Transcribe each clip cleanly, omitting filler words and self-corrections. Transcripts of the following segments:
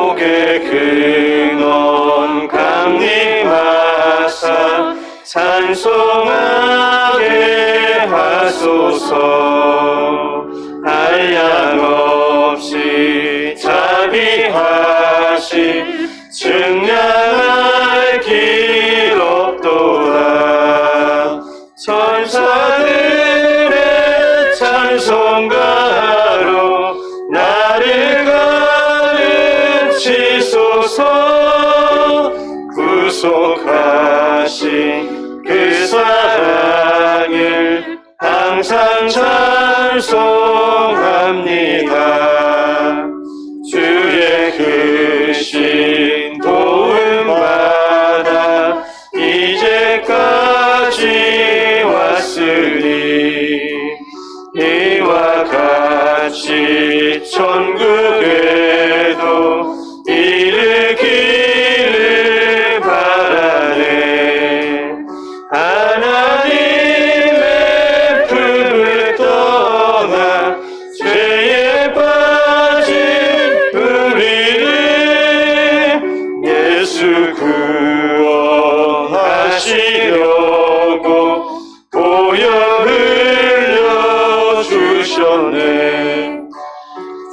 복의 근원 강림하사 찬송하게 하소서. 한량없이 자비하시 증량할 길 없도다. 천사들의 찬송가로 나를 가르치소서. 구속하신 그 사랑을 항상 찬송합니다. 주의 크신 도움받아 이제까지 왔으니 이와 같이 천국에도 이르기를 바라네. 하나님의 품을 떠나 죄에 빠진 우리를 예수 구원하시려고 보혈 흘려주셨네.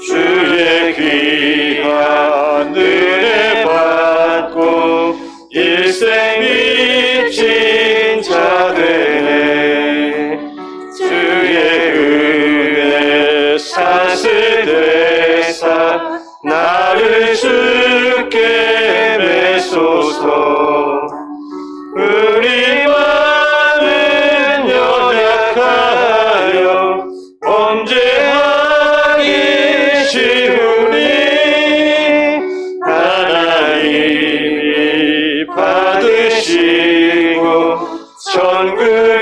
주의 귀한 은혜 받고 일생 입진 자 되네. 주의 은혜 사슬 되사 나를 주께 메소서. 우리 마음은 연약하여 범죄하기 쉬우니 하나님이 받으시고 천국인을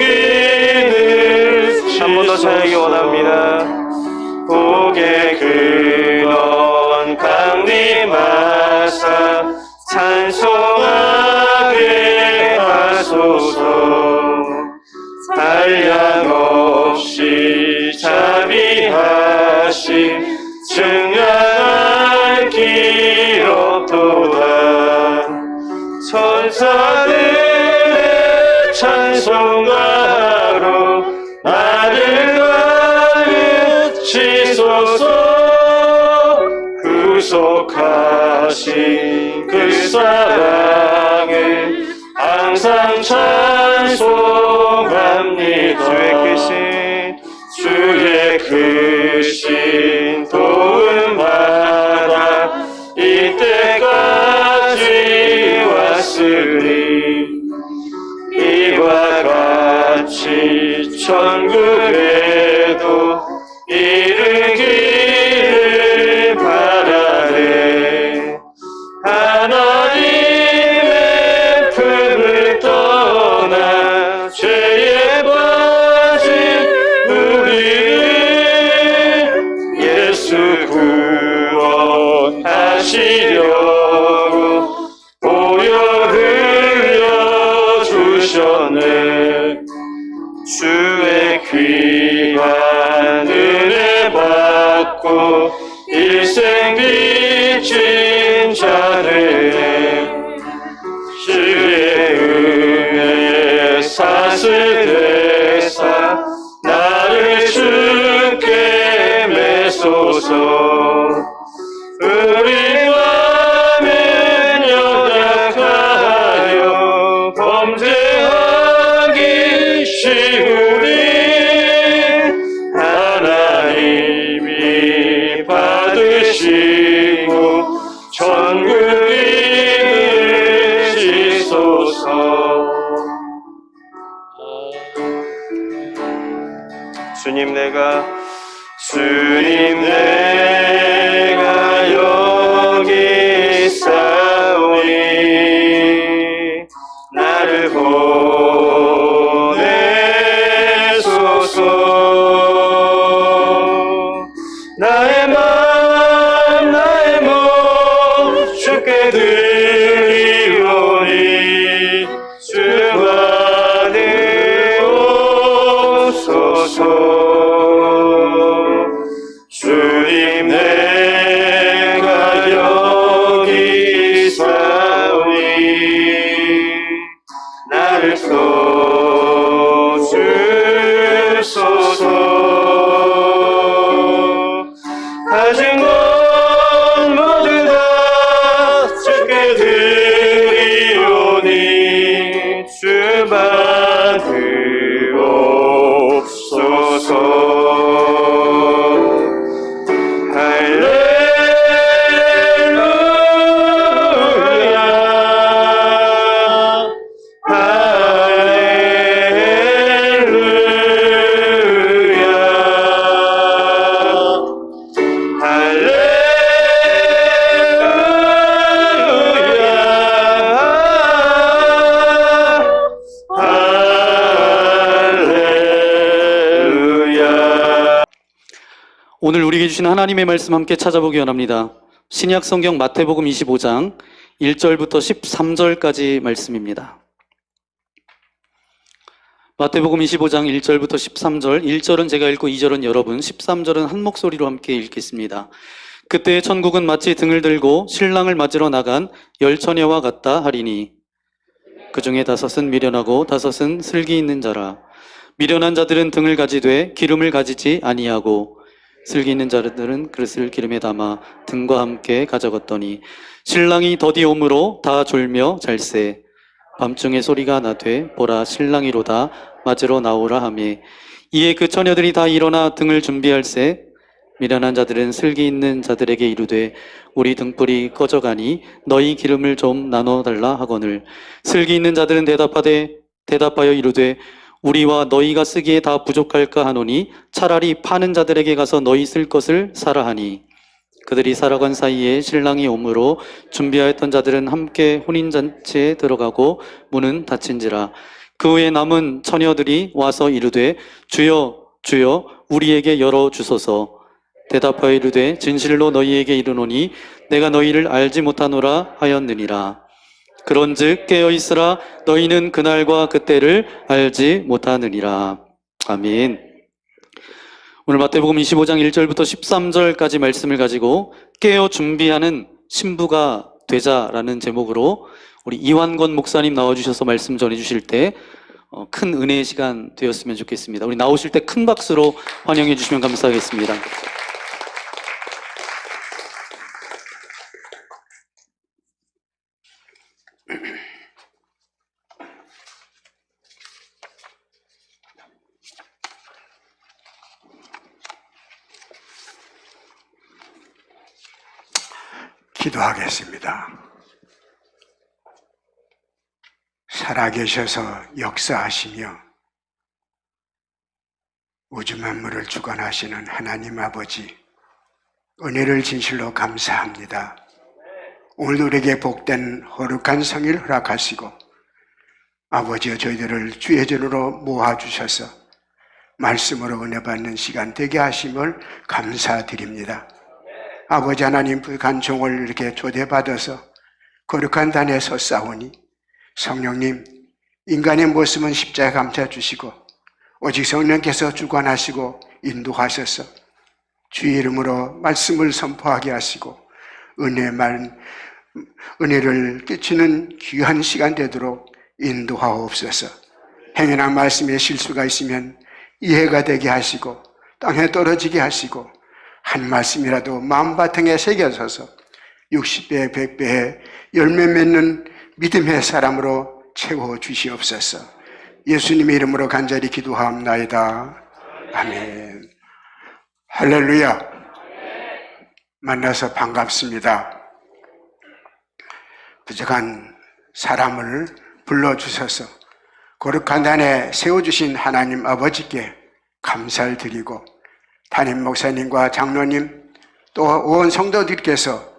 한 번 더 저에게 원합니다. 복의 근원 강림하사 찬송하게 하소서. 한량없이 자비하시 증량할 길 없도다. 천사들의 찬송가로 나를 가르치소서. 구속하신 그 사랑을 항상 찬송합니다. 주의 크신 도움받아 이때까지 왔으니 이와 같이 천국에도 이르기를 바라네. 하나님의 품을 떠나 죄에 빠진 우리를 예수 구원하시려고 보혈 흘려주셨네. 주의 귀한 은혜 받고 일생 빚진 자를 주의 은혜에 사슬 되사 나를 주께 메소서. 우리 마음은 연약하여 범죄하기 쉬우니 하나님이 받으시고 천국인을 지소서. 주님 내가 여기 있사오니 나를 보내소서. 나의 마음 나의 몸 주께 드리오니 주와 되옵소서. 주 오늘 우리에게 주신 하나님의 말씀 함께 찾아보기 원합니다. 신약 성경 마태복음 25장 1절부터 13절까지 말씀입니다. 마태복음 25장 1절부터 13절, 1절은 제가 읽고 2절은 여러분, 13절은 한 목소리로 함께 읽겠습니다. 그때 천국은 마치 등을 들고 신랑을 맞으러 나간 열 처녀와 같다 하리니 그 중에 5은 미련하고 5은 슬기 있는 자라. 미련한 자들은 등을 가지되 기름을 가지지 아니하고 슬기 있는 자들은 그릇을 기름에 담아 등과 함께 가져갔더니 신랑이 더디 오므로 다 졸며 잘세. 밤중에 소리가 나되 보라 신랑이로다 맞으러 나오라 하며 이에 그 처녀들이 다 일어나 등을 준비할세. 미련한 자들은 슬기 있는 자들에게 이르되 우리 등불이 꺼져가니 너희 기름을 좀 나눠달라 하거늘 슬기 있는 자들은 대답하여 이르되 우리와 너희가 쓰기에 다 부족할까 하노니 차라리 파는 자들에게 가서 너희 쓸 것을 사라 하니 그들이 살아간 사이에 신랑이 오므로 준비하였던 자들은 함께 혼인잔치에 들어가고 문은 닫힌지라. 그 후에 남은 처녀들이 와서 이르되 주여 주여 우리에게 열어주소서. 대답하여 이르되 진실로 너희에게 이르노니 내가 너희를 알지 못하노라 하였느니라. 그런즉 깨어있으라 너희는 그날과 그때를 알지 못하느니라. 아멘. 오늘 마태복음 25장 1절부터 13절까지 말씀을 가지고 깨어 준비하는 신부가 되자라는 제목으로 우리 이완권 목사님 나와주셔서 말씀 전해주실 때 큰 은혜의 시간 되었으면 좋겠습니다. 우리 나오실 때 큰 박수로 환영해 주시면 감사하겠습니다. 기도하겠습니다. 살아계셔서 역사하시며 우주 만물을 주관하시는 하나님 아버지, 은혜를 진실로 감사합니다. 오늘 우리에게 복된 거룩한 성일 허락하시고 아버지여 저희들을 주의 전으로 모아주셔서 말씀으로 은혜 받는 시간 되게 하심을 감사드립니다. 아버지 하나님 불간 종을 이렇게 초대받아서 거룩한 단에 섰사오니 성령님 인간의 모습은 십자가에 감춰주시고 오직 성령께서 주관하시고 인도하셔서 주의 이름으로 말씀을 선포하게 하시고 은혜를 끼치는 귀한 시간 되도록 인도하옵소서. 행여나 말씀에 실수가 있으면 이해가 되게 하시고 땅에 떨어지게 하시고 한 말씀이라도 마음바탕에 새겨져서 60배, 100배의 열매 맺는 믿음의 사람으로 채워주시옵소서. 예수님의 이름으로 간절히 기도하옵나이다. 아멘. 할렐루야. 만나서 반갑습니다. 부족한 사람을 불러주셔서 거룩한 단에 세워주신 하나님 아버지께 감사를 드리고 담임 목사님과 장로님 또 온 성도들께서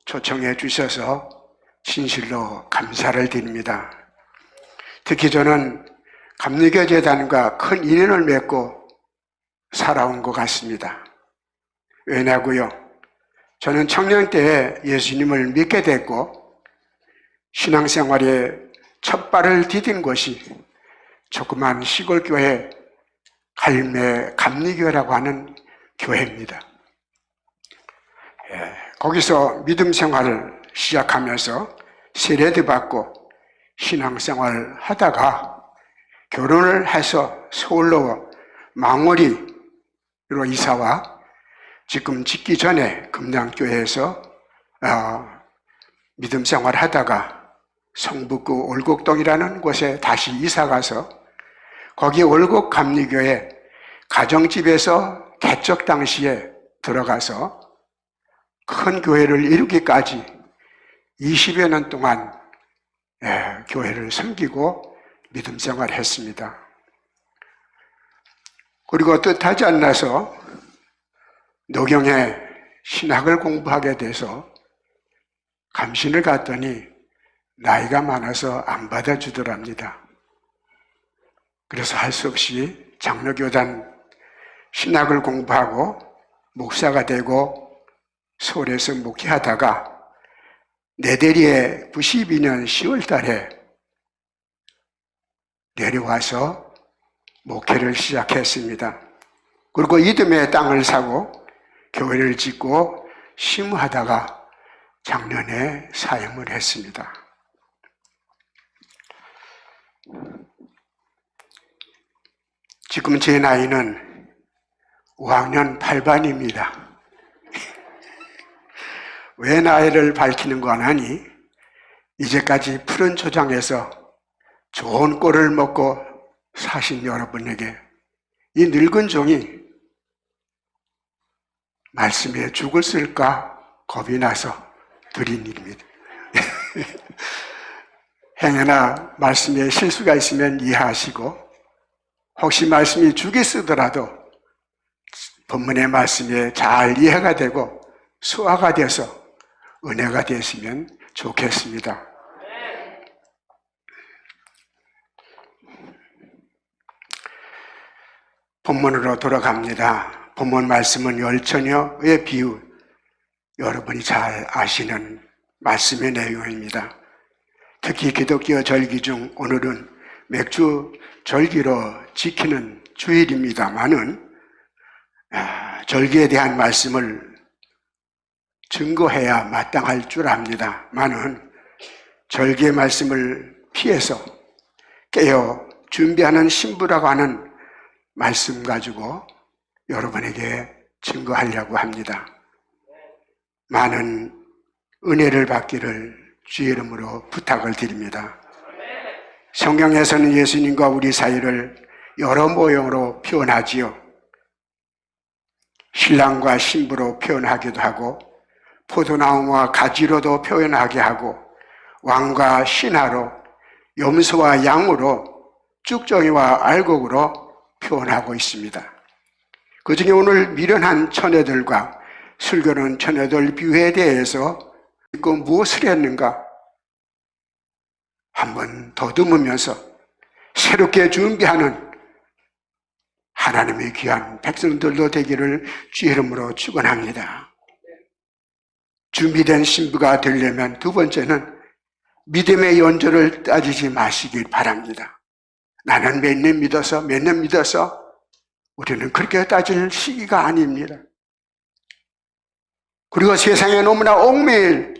초청해 주셔서 진실로 감사를 드립니다. 특히 저는 감리교재단과 큰 인연을 맺고 살아온 것 같습니다. 왜냐고요? 저는 청년 때에 예수님을 믿게 됐고 신앙생활에 첫 발을 디딘 곳이 조그만 시골교회 갈매 감리교회라고 하는 교회입니다. 거기서 믿음 생활을 시작하면서 세례도 받고 신앙생활을 하다가 결혼을 해서 서울로 망원리로 이사와 지금 짓기 전에 금남교회에서 믿음 생활을 하다가 성북구 올곡동이라는 곳에 다시 이사가서 거기 올곡 감리교회 가정집에서 개척 당시에 들어가서 큰 교회를 이루기까지 20여 년 동안 교회를 섬기고 믿음 생활을 했습니다. 그리고 뜻하지 않아서 노경에 신학을 공부하게 돼서 감신을 갔더니 나이가 많아서 안 받아주더랍니다. 그래서 할 수 없이 장로교단 신학을 공부하고 목사가 되고 서울에서 목회하다가 내대리에 92년 10월 달에 내려와서 목회를 시작했습니다. 그리고 이듬해 땅을 사고 교회를 짓고 심우하다가 작년에 사임을 했습니다. 지금 제 나이는 5학년 8반입니다. 왜 나이를 밝히는 거 하니 이제까지 푸른 초장에서 좋은 꼴을 먹고 사신 여러분에게 이 늙은 종이 말씀에 죽을 쓸까 겁이 나서 드린 일입니다. 행여나 말씀에 실수가 있으면 이해하시고 혹시 말씀이 죽이 쓰더라도 본문의 말씀에 잘 이해가 되고 수화가 돼서 은혜가 되시면 좋겠습니다. 본문으로 돌아갑니다. 본문 말씀은 열처녀의 비유, 여러분이 잘 아시는 말씀의 내용입니다. 특히 기독교 절기 중 오늘은 맥주 절기로 지키는 주일입니다만은 절기에 대한 말씀을 증거해야 마땅할 줄 압니다만은 절기의 말씀을 피해서 깨어 준비하는 신부라고 하는 말씀 가지고 여러분에게 증거하려고 합니다. 많은 은혜를 받기를 주의 이름으로 부탁을 드립니다. 성경에서는 예수님과 우리 사이를 여러 모형으로 표현하지요. 신랑과 신부로 표현하기도 하고 포도나무와 가지로도 표현하게 하고 왕과 신하로 염소와 양으로 쭉정이와 알곡으로 표현하고 있습니다. 그 중에 오늘 미련한 처녀들과 슬기로운 처녀들 비유에 대해서 그 무엇을 했는가 한번 더듬으면서 새롭게 준비하는 하나님의 귀한 백성들도 되기를 주의 이름으로 축원합니다. 준비된 신부가 되려면 두 번째는 믿음의 연조를 따지지 마시길 바랍니다. 나는 몇 년 믿어서 우리는 그렇게 따질 시기가 아닙니다. 그리고 세상에 너무나 얽매일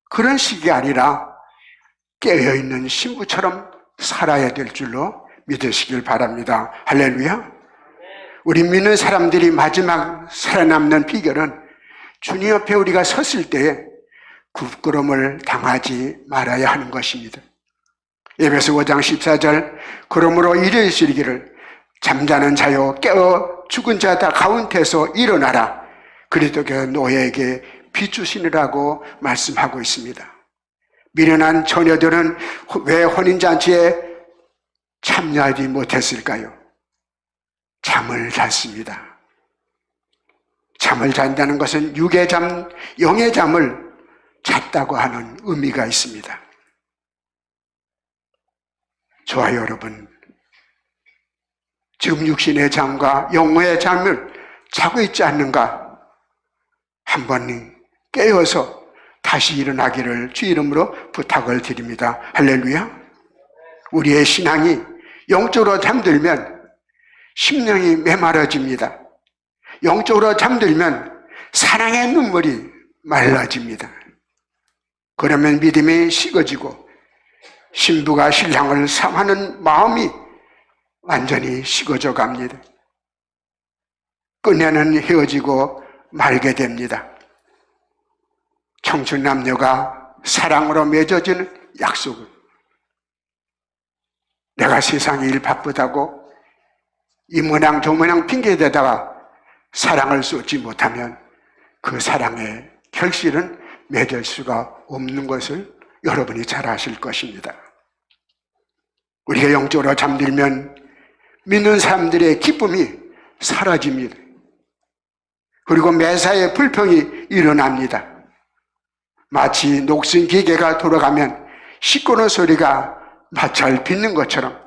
그런 시기가 아니라 깨어있는 신부처럼 살아야 될 줄로 믿으시길 바랍니다. 할렐루야. 우리 믿는 사람들이 마지막 살아남는 비결은 주님 옆에 우리가 섰을 때에 부끄러움을 당하지 말아야 하는 것입니다. 에베소 5장 14절 그러므로 이르시기를 잠자는 자여 깨어 죽은 자 다 가운데서 일어나라. 그리스도께서 너희에게 비추시느라고 말씀하고 있습니다. 미련한 처녀들은 왜 혼인잔치에 참여하지 못했을까요? 잠을 잤습니다. 잠을 잔다는 것은 육의 잠, 영의 잠을 잤다고 하는 의미가 있습니다. 저와 여러분, 지금 육신의 잠과 영의 잠을 자고 있지 않는가? 한번 깨어서 다시 일어나기를 주 이름으로 부탁을 드립니다. 할렐루야. 우리의 신앙이 영적으로 잠들면 심령이 메마르집니다. 영적으로 잠들면 사랑의 눈물이 말라집니다. 그러면 믿음이 식어지고 신부가 신랑을 사랑하는 마음이 완전히 식어져 갑니다. 끝내는 헤어지고 말게 됩니다. 청춘 남녀가 사랑으로 맺어지는 약속을 내가 세상에 일 바쁘다고 이 모양 저 모양 핑계대다가 사랑을 쏟지 못하면 그 사랑의 결실은 맺을 수가 없는 것을 여러분이 잘 아실 것입니다. 우리가 영적으로 잠들면 믿는 사람들의 기쁨이 사라집니다. 그리고 매사에 불평이 일어납니다. 마치 녹슨 기계가 돌아가면 시끄러운 소리가 마찰 빚는 것처럼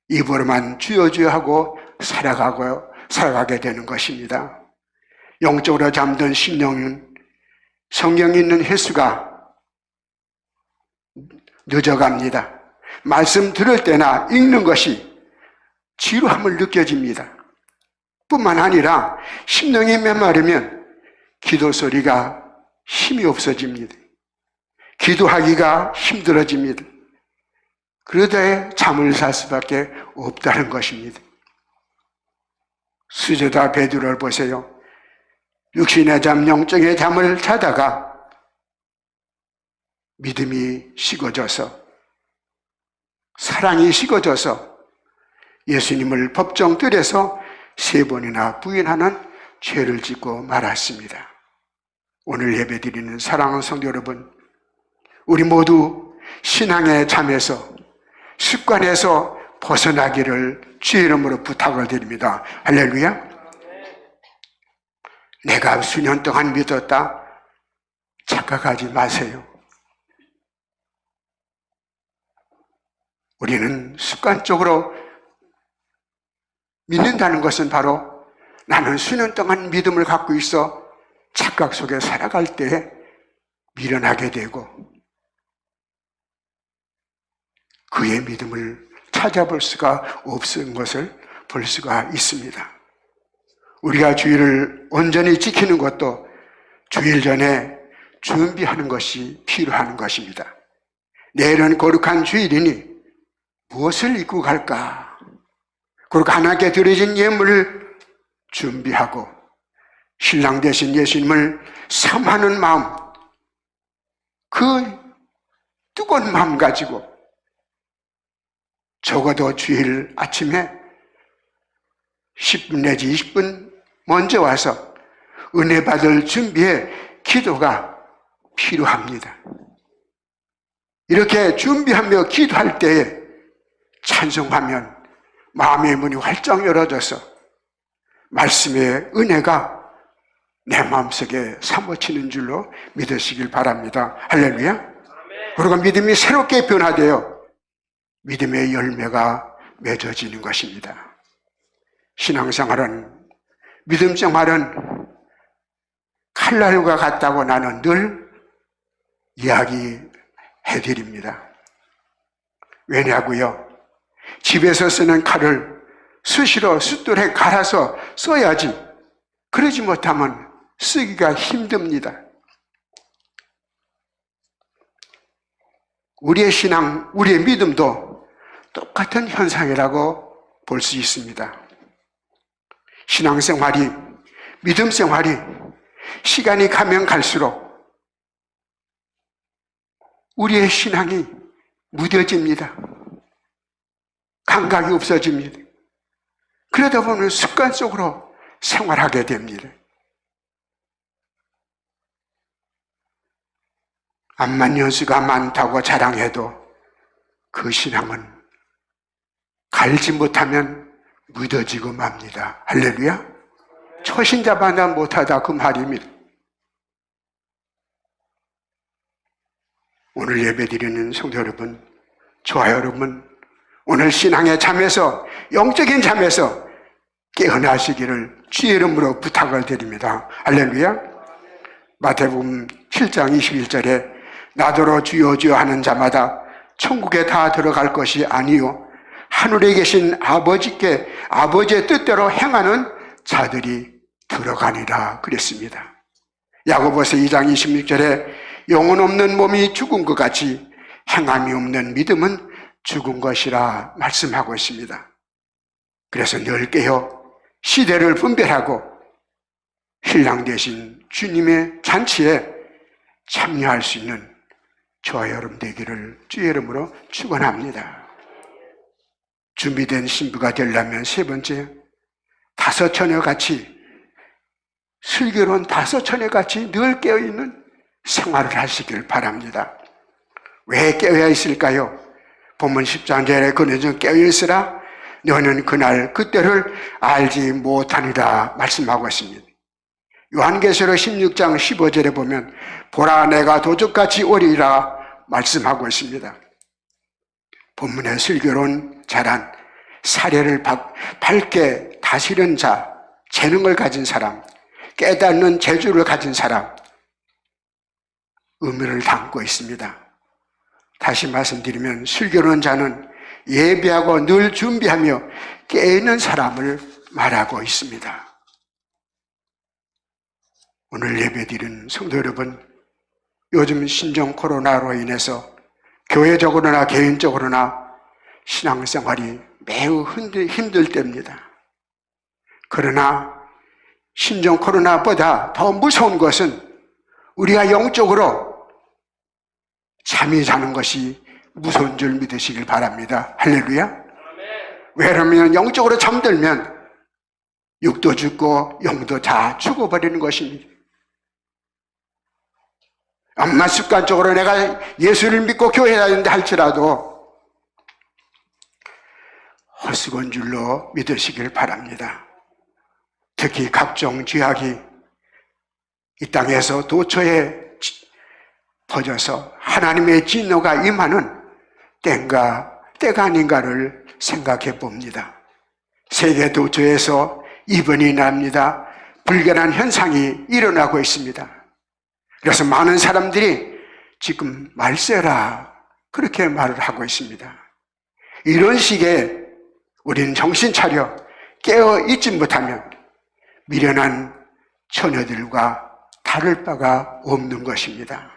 입으로만 주여 주여 하고 살아가게 되는 것입니다. 영적으로 잠든 심령은 성경에 있는 횟수가 늦어갑니다. 말씀 들을 때나 읽는 것이 지루함을 느껴집니다. 뿐만 아니라 심령이 메마르면 기도 소리가 힘이 없어집니다. 기도하기가 힘들어집니다. 그러다 잠을 잘 수밖에 없다는 것입니다. 수제자 베드로를 보세요. 육신의 잠, 영적의 잠을 자다가 믿음이 식어져서, 사랑이 식어져서 예수님을 법정들에서 3번이나 부인하는 죄를 짓고 말았습니다. 오늘 예배드리는 사랑하는 성도 여러분, 우리 모두 신앙의 잠에서, 습관에서 벗어나기를 주의 이름으로 부탁을 드립니다. 할렐루야. 내가 수년 동안 믿었다 착각하지 마세요. 우리는 습관적으로 믿는다는 것은 바로 나는 수년 동안 믿음을 갖고 있어 착각 속에 살아갈 때에 미련하게 되고 그의 믿음을 찾아볼 수가 없은 것을 볼 수가 있습니다. 우리가 주일을 온전히 지키는 것도 주일 전에 준비하는 것이 필요한 것입니다. 내일은 거룩한 주일이니 무엇을 입고 갈까? 그리고 하나님께 드려진 예물을 준비하고 신랑 되신 예수님을 사모하는 마음, 그 뜨거운 마음 가지고 적어도 주일 아침에 10분 내지 20분 먼저 와서 은혜 받을 준비에 기도가 필요합니다. 이렇게 준비하며 기도할 때에 찬송하면 마음의 문이 활짝 열어져서 말씀의 은혜가 내 마음속에 사무치는 줄로 믿으시길 바랍니다. 할렐루야. 그리고 믿음이 새롭게 변화되어 믿음의 열매가 맺어지는 것입니다. 신앙생활은, 믿음생활은 칼날과 같다고 나는 늘 이야기해드립니다. 왜냐고요? 집에서 쓰는 칼을 수시로 숫돌에 갈아서 써야지, 그러지 못하면 쓰기가 힘듭니다. 우리의 신앙, 우리의 믿음도 똑같은 현상이라고 볼 수 있습니다. 신앙생활이, 믿음생활이 시간이 가면 갈수록 우리의 신앙이 무뎌집니다. 감각이 없어집니다. 그러다 보면 습관 속으로 생활하게 됩니다. 암만 연수가 많다고 자랑해도 그 신앙은 갈지 못하면 묻어지고 맙니다. 할렐루야. 초신자반다 못하다 그 말입니다. 오늘 예배드리는 성도 여러분, 저와 여러분, 오늘 신앙의 잠에서, 영적인 잠에서 깨어나시기를 주의 이름으로 부탁을 드립니다. 할렐루야. 마태복음 7장 21절에 나더러 주여 주여 하는 자마다 천국에 다 들어갈 것이 아니요 하늘에 계신 아버지께 아버지의 뜻대로 행하는 자들이 들어가니라 그랬습니다. 야고보서 2장 26절에 영혼 없는 몸이 죽은 것 같이 행함이 없는 믿음은 죽은 것이라 말씀하고 있습니다. 그래서 늘 깨어 시대를 분별하고 신랑 되신 주님의 잔치에 참여할 수 있는 저와 여러분 되기를 주의 이름으로 축원합니다. 준비된 신부가 되려면 세 번째, 다섯 처녀같이, 슬기로운 다섯 처녀같이 늘 깨어있는 생활을 하시길 바랍니다. 왜 깨어야 있을까요? 본문 10장절에 그는 좀 깨어있으라 너는 그날 그때를 알지 못하니라 말씀하고 있습니다. 요한계시록 16장 15절에 보면 보라 내가 도적같이 오리라 말씀하고 있습니다. 본문의 슬기로운 자란, 사례를 밝게 다스리는 자, 재능을 가진 사람, 깨닫는 재주를 가진 사람, 의미를 담고 있습니다. 다시 말씀드리면 슬기로운 자는 예비하고 늘 준비하며 깨있는 사람을 말하고 있습니다. 오늘 예배드린 성도 여러분, 요즘 신종 코로나로 인해서 교회적으로나 개인적으로나 신앙생활이 매우 힘들 때입니다. 그러나 신종 코로나보다 더 무서운 것은 우리가 영적으로 잠이 자는 것이 무서운 줄 믿으시길 바랍니다. 할렐루야. 왜냐하면 영적으로 잠들면 육도 죽고 영도 다 죽어버리는 것입니다. 암만 습관적으로 내가 예수를 믿고 교회에 다닌다 할지라도 헛수고인 줄로 믿으시길 바랍니다. 특히 각종 죄악이 이 땅에서 도처에 퍼져서 하나님의 진노가 임하는 때가 아닌가를 생각해 봅니다. 세계 도처에서 이변이 납니다. 불결한 현상이 일어나고 있습니다. 그래서 많은 사람들이 지금 말세라 그렇게 말을 하고 있습니다. 이런 식의 우리는 정신 차려 깨어 있지 못하면 미련한 처녀들과 다를 바가 없는 것입니다.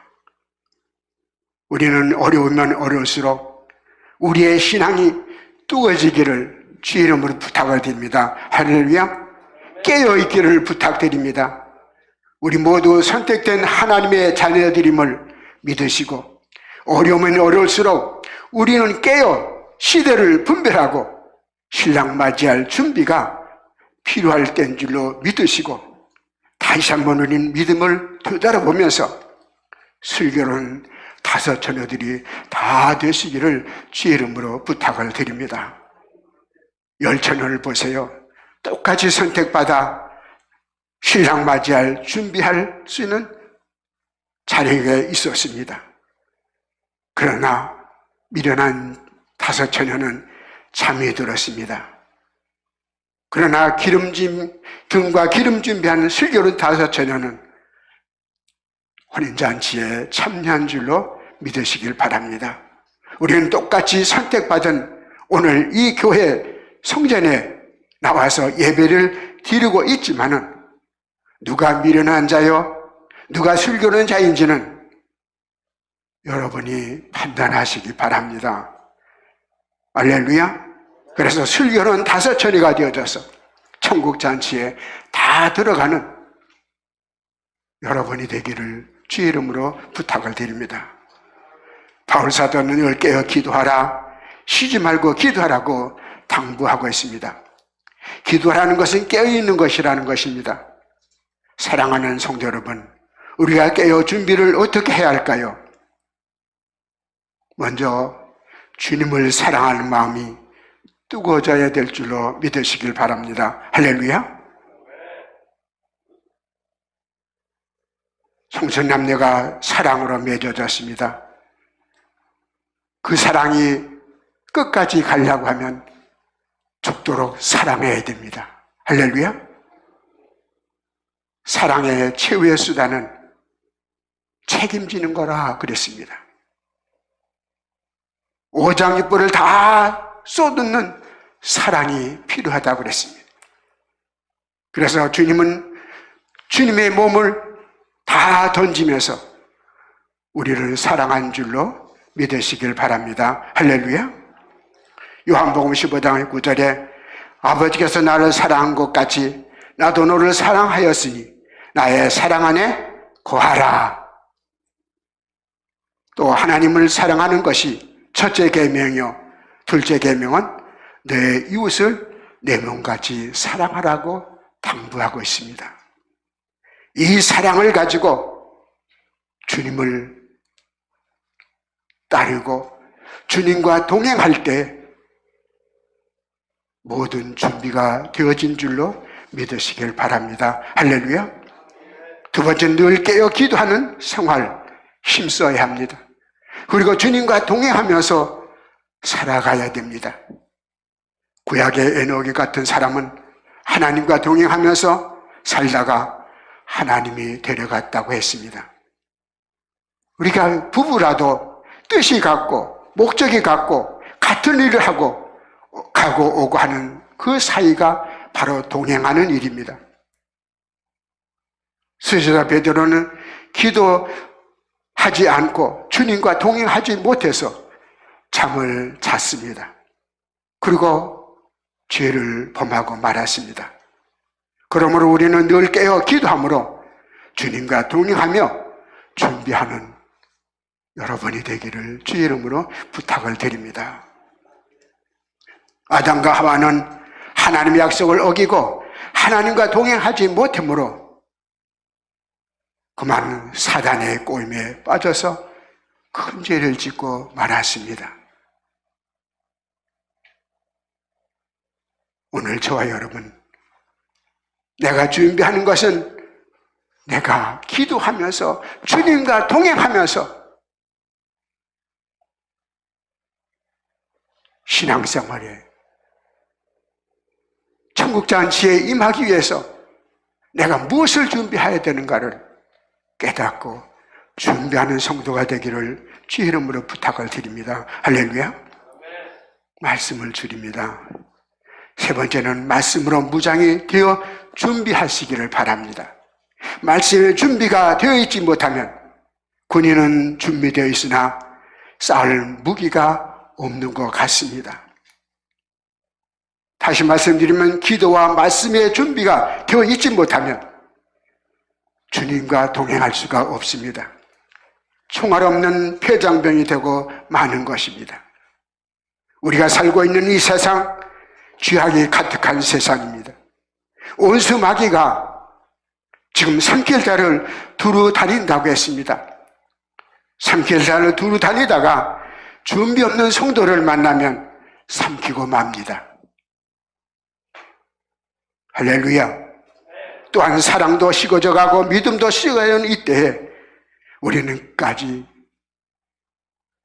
우리는 어려우면 어려울수록 우리의 신앙이 뜨거워지기를 주의 이름으로 부탁을 드립니다. 할렐루야. 깨어있기를 부탁드립니다. 우리 모두 선택된 하나님의 자녀들임을 믿으시고 어려우면 어려울수록 우리는 깨어 시대를 분별하고 신랑 맞이할 준비가 필요할 때인 줄로 믿으시고 다시 한번 우리는 믿음을 되돌아보면서 슬기로운 다섯 처녀들이 다 되시기를 주의 이름으로 부탁을 드립니다. 10처녀를 보세요. 똑같이 선택받아 신랑 맞이할 준비할 수 있는 자리에 있었습니다. 그러나 미련한 5처녀는 잠이 들었습니다. 그러나 등과 기름 준비하는 슬기로운 5처녀는 혼인잔치에 참여한 줄로 믿으시길 바랍니다. 우리는 똑같이 선택받은 오늘 이 교회 성전에 나와서 예배를 드리고 있지만은 누가 미련한 자요, 누가 슬기로운 자인지는 여러분이 판단하시기 바랍니다. 할렐루야. 그래서 슬기로운 5처녀가 되어져서 천국잔치에 다 들어가는 여러분이 되기를 주의 이름으로 부탁을 드립니다. 바울사도는 늘 깨어 기도하라, 쉬지 말고 기도하라고 당부하고 있습니다. 기도하라는 것은 깨어있는 것이라는 것입니다. 사랑하는 성도 여러분, 우리가 깨어 준비를 어떻게 해야 할까요? 먼저 주님을 사랑하는 마음이 뜨거워져야 될 줄로 믿으시길 바랍니다. 할렐루야. 성천남녀가 사랑으로 맺어졌습니다. 그 사랑이 끝까지 가려고 하면 죽도록 사랑해야 됩니다. 할렐루야. 사랑의 최후의 수단은 책임지는 거라 그랬습니다. 오장육부를 다 쏟는 사랑이 필요하다고 그랬습니다. 그래서 주님은 주님의 몸을 다 던지면서 우리를 사랑한 줄로 믿으시길 바랍니다. 할렐루야. 요한복음 15장 9절에 아버지께서 나를 사랑한 것 같이 나도 너를 사랑하였으니 나의 사랑 안에 거하라. 또 하나님을 사랑하는 것이 첫째 계명이요 둘째 계명은 내 이웃을 내 몸같이 사랑하라고 당부하고 있습니다. 이 사랑을 가지고 주님을 따르고 주님과 동행할 때 모든 준비가 되어진 줄로 믿으시길 바랍니다. 할렐루야. 두 번째, 늘 깨어 기도하는 생활 힘써야 합니다. 그리고 주님과 동행하면서 살아가야 됩니다. 구약의 에녹이 같은 사람은 하나님과 동행하면서 살다가 하나님이 데려갔다고 했습니다. 우리가 부부라도 뜻이 같고 목적이 같고 같은 일을 하고 가고 오고 하는 그 사이가 바로 동행하는 일입니다. 수제자 베드로는 기도하지 않고 주님과 동행하지 못해서 잠을 잤습니다. 그리고 죄를 범하고 말았습니다. 그러므로 우리는 늘 깨어 기도함으로 주님과 동행하며 준비하는 여러분이 되기를 주의 이름으로 부탁을 드립니다. 아담과 하와는 하나님의 약속을 어기고 하나님과 동행하지 못하므로 그만 사단의 꼬임에 빠져서 큰 죄를 짓고 말았습니다. 오늘 저와 여러분, 내가 준비하는 것은 내가 기도하면서 주님과 동행하면서 신앙생활에 천국잔치에 임하기 위해서 내가 무엇을 준비해야 되는가를 깨닫고 준비하는 성도가 되기를 주의 이름으로 부탁을 드립니다. 할렐루야. 말씀을 줄입니다. 세 번째는 말씀으로 무장이 되어 준비하시기를 바랍니다. 말씀의 준비가 되어 있지 못하면 군인은 준비되어 있으나 싸울 무기가 없는 것 같습니다. 다시 말씀드리면 기도와 말씀의 준비가 되어 있지 못하면 주님과 동행할 수가 없습니다. 총알 없는 폐장병이 되고 마는 것입니다. 우리가 살고 있는 이 세상, 죄악이 가득한 세상입니다. 온수 마귀가 지금 산길자를 두루 다닌다고 했습니다. 산길자를 두루 다니다가 준비 없는 성도를 만나면 삼키고 맙니다. 할렐루야. 또한 사랑도 식어져 가고 믿음도 식어가는 이때에 우리는까지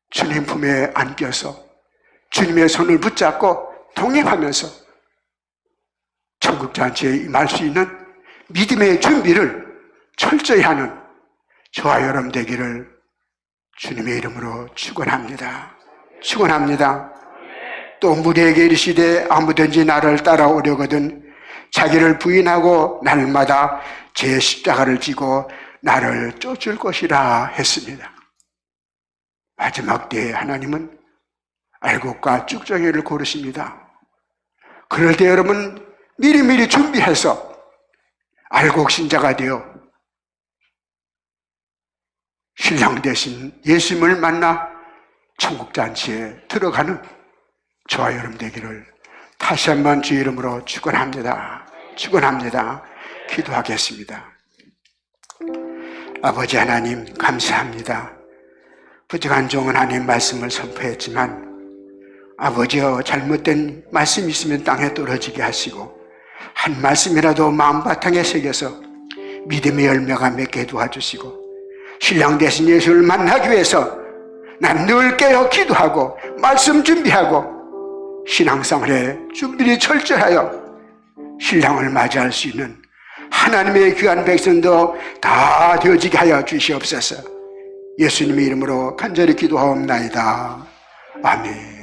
주님 품에 안겨서 주님의 손을 붙잡고 동행하면서 천국잔치에 임할 수 있는 믿음의 준비를 철저히 하는 저와 여러분 되기를 주님의 이름으로 축원합니다. 축원합니다. 또 무리에게 이르시되 아무든지 나를 따라오려거든 자기를 부인하고 날마다 제 십자가를 지고 나를 쫓을 것이라 했습니다. 마지막 때에 하나님은 알곡과 쭉정이를 고르십니다. 그럴 때 여러분 미리미리 준비해서 알곡 신자가 되어 신랑 되신 예수님을 만나 천국잔치에 들어가는 저와 여러분 되기를 다시 한번 주의 이름으로 축원합니다. 축원합니다. 기도하겠습니다. 아버지 하나님 감사합니다. 부족한 종은 하나님 말씀을 선포했지만 아버지여 잘못된 말씀이 있으면 땅에 떨어지게 하시고 한 말씀이라도 마음바탕에 새겨서 믿음의 열매가 맺게 도와주시고 신랑 되신 예수를 만나기 위해서 난 늘 깨어 기도하고 말씀 준비하고 신앙생활에 준비를 철저하여 신랑을 맞이할 수 있는 하나님의 귀한 백성도 다 되어지게 하여 주시옵소서. 예수님의 이름으로 간절히 기도하옵나이다. 아멘.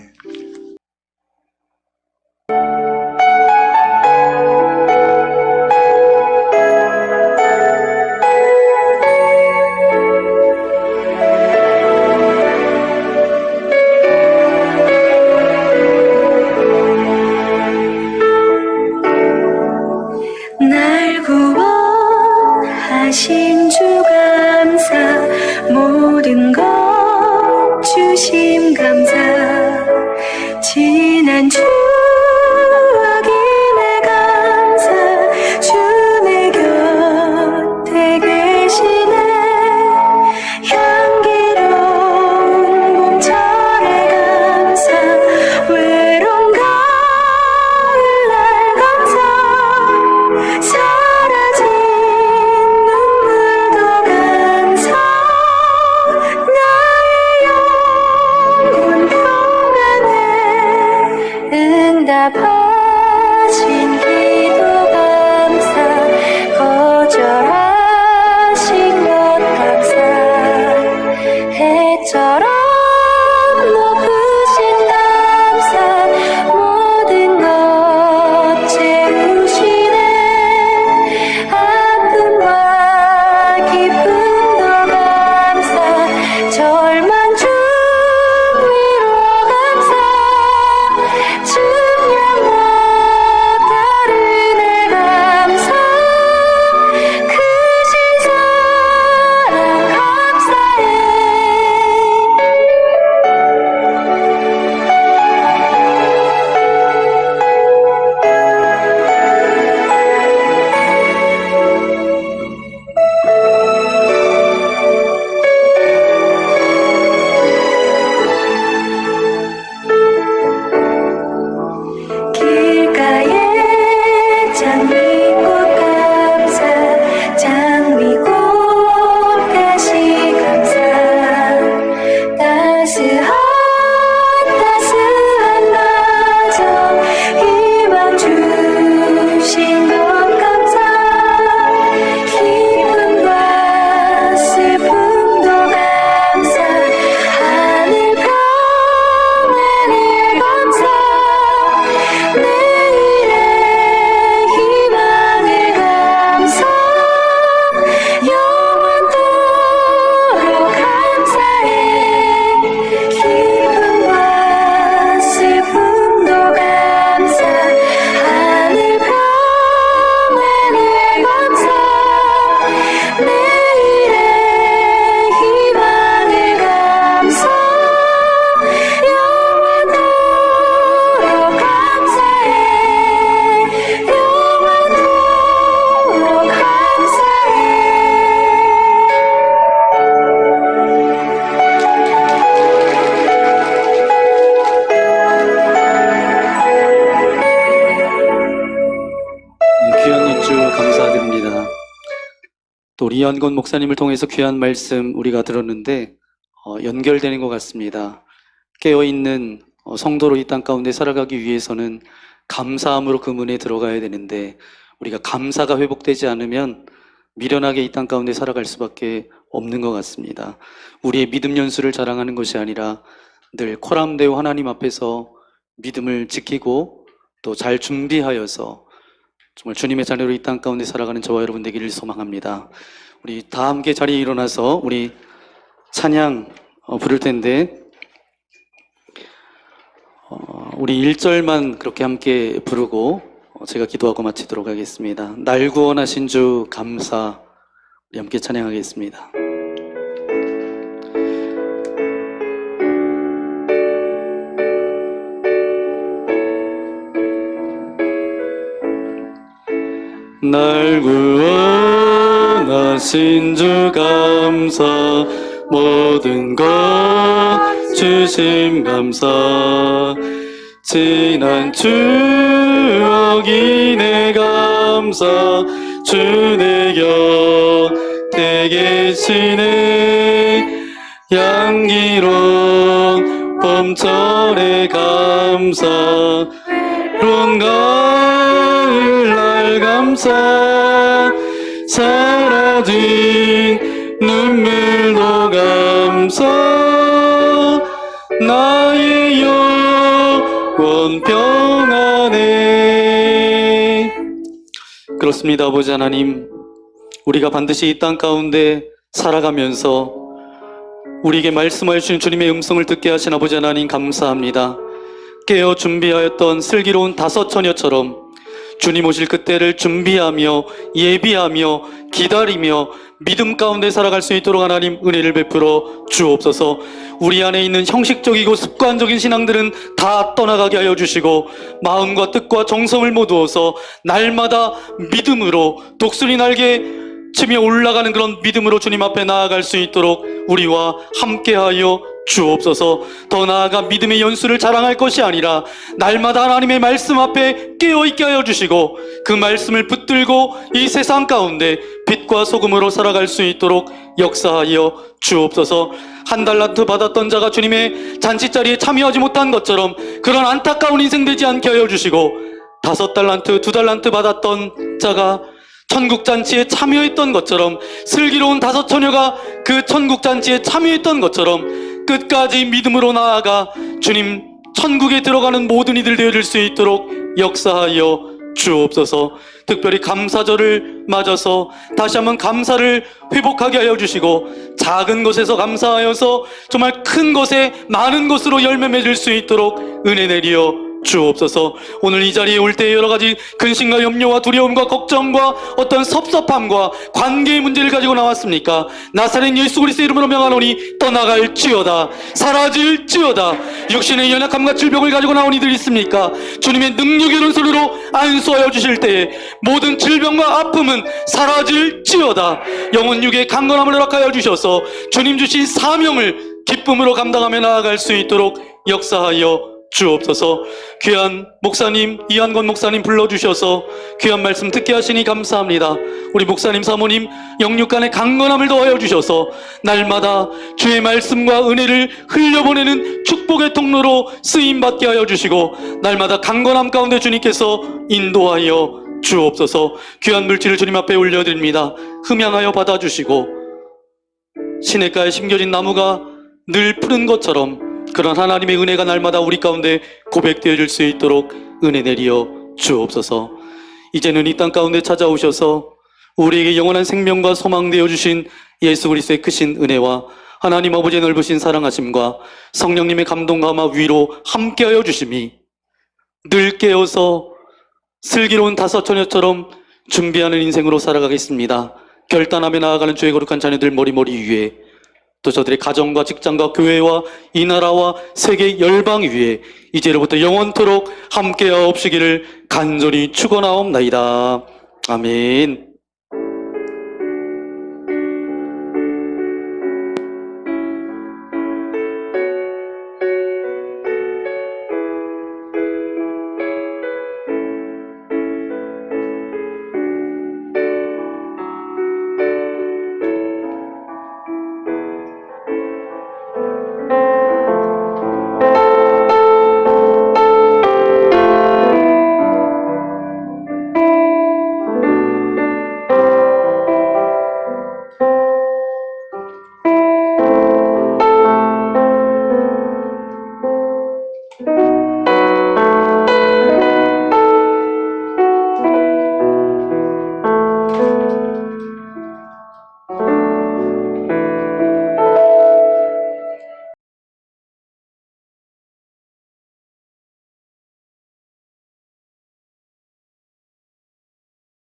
날 구원하신 주 감사, 모든 것 주심 감사. 지난 추억이 내 감사, 주 내 곁에 계시네. 향기로운 봄철의 감사, 외로운 가을날 감사. 사라진 눈물도 감사. 나의 영혼 평안해 따스한 가정 희망 주신 것 감사 기쁨과 슬픔도 감사 하늘 평안을 감사 내일의 희망을 감사 영원토록 감사해 기쁨과 슬픔도 감사 하늘 평안을 감사 내일의 희망을 감사 영원토록 감사해 영원토록 감사해 귀한 연주 감사드립니다. 또 우리 이한권 목사님을 통해서 귀한 말씀 우리가 들었는데 연결되는 것 같습니다. 깨어있는 성도로 이 땅 가운데 살아가기 위해서는 감사함으로 그 문에 들어가야 되는데 우리가 감사가 회복되지 않으면 미련하게 이 땅 가운데 살아갈 수밖에 없는 것 같습니다. 우리의 믿음 연수를 자랑하는 것이 아니라 늘 코람되어 하나님 앞에서 믿음을 지키고 또 잘 준비하여서 정말 주님의 자녀로 이 땅 가운데 살아가는 저와 여러분 되기를 소망합니다. 우리 다 함께 자리에 일어나서 우리 찬양 부를 텐데 우리 1절만 그렇게 함께 부르고 제가 기도하고 마치도록 하겠습니다. 날 구원하신 주 감사. 우리 함께 찬양하겠습니다. 날 구원하신 주 감사. 모든 것 주심 감사. 지난 추억이 내 감사. 주 내 곁에 계시네. 향기로운 봄철의 감사. 푸른 가을 날 감사. 사라진 눈물도 감사. 나의 영원 평안해. 그렇습니다. 아버지 하나님, 우리가 반드시 이 땅 가운데 살아가면서 우리에게 말씀하여 주신 주님의 음성을 듣게 하신 아버지 하나님 감사합니다. 깨어 준비하였던 슬기로운 다섯 처녀처럼 주님 오실 그때를 준비하며 예비하며 기다리며 믿음 가운데 살아갈 수 있도록 하나님 은혜를 베풀어 주옵소서. 우리 안에 있는 형식적이고 습관적인 신앙들은 다 떠나가게 하여 주시고 마음과 뜻과 정성을 모두어서 날마다 믿음으로 독수리 날개 치며 올라가는 그런 믿음으로 주님 앞에 나아갈 수 있도록 우리와 함께하여 주옵소서. 더 나아가 믿음의 연수를 자랑할 것이 아니라 날마다 하나님의 말씀 앞에 깨어있게 하여 주시고 그 말씀을 붙들고 이 세상 가운데 빛과 소금으로 살아갈 수 있도록 역사하여 주옵소서. 한 달란트 받았던 자가 주님의 잔치자리에 참여하지 못한 것처럼 그런 안타까운 인생 되지 않게 하여 주시고 5달란트, 2달란트 받았던 자가 천국잔치에 참여했던 것처럼 슬기로운 5 처녀가 그 천국잔치에 참여했던 것처럼 끝까지 믿음으로 나아가 주님 천국에 들어가는 모든 이들 되어질 수 있도록 역사하여 주옵소서. 특별히 감사절을 맞아서 다시 한번 감사를 회복하게 하여 주시고 작은 것에서 감사하여서 정말 큰 것에 많은 것으로 열매 맺을 수 있도록 은혜 내리어 주옵소서. 오늘 이 자리에 올 때 여러 가지 근심과 염려와 두려움과 걱정과 어떤 섭섭함과 관계의 문제를 가지고 나왔습니까? 나사렛 예수 그리스도의 이름으로 명하노니 떠나갈지어다. 사라질지어다. 육신의 연약함과 질병을 가지고 나온 이들 있습니까? 주님의 능력의 오른손으로 안수하여 주실 때에 모든 질병과 아픔은 사라질지어다. 영혼 육의 강건함을 허락하여 주셔서 주님 주신 사명을 기쁨으로 감당하며 나아갈 수 있도록 역사하여 주옵소서. 귀한 목사님 이한권 목사님 불러주셔서 귀한 말씀 듣게 하시니 감사합니다. 우리 목사님 사모님 영육간의 강건함을 더하여 주셔서 날마다 주의 말씀과 은혜를 흘려보내는 축복의 통로로 쓰임받게 하여 주시고 날마다 강건함 가운데 주님께서 인도하여 주옵소서. 귀한 물질을 주님 앞에 올려드립니다. 흠양하여 받아주시고 시냇가에 심겨진 나무가 늘 푸른 것처럼 그런 하나님의 은혜가 날마다 우리 가운데 고백되어 줄 수 있도록 은혜 내리어 주옵소서. 이제는 이 땅 가운데 찾아오셔서 우리에게 영원한 생명과 소망 되어 주신 예수 그리스도의 크신 은혜와 하나님 아버지의 넓으신 사랑하심과 성령님의 감동감화 위로 함께하여 주심이 늘 깨어서 슬기로운 다섯처녀처럼 준비하는 인생으로 살아가겠습니다. 결단하며 나아가는 주의 거룩한 자녀들 머리머리 위에 또 저들의 가정과 직장과 교회와 이 나라와 세계 열방 위에 이제로부터 영원토록 함께하옵시기를 간절히 축원하옵나이다. 아멘.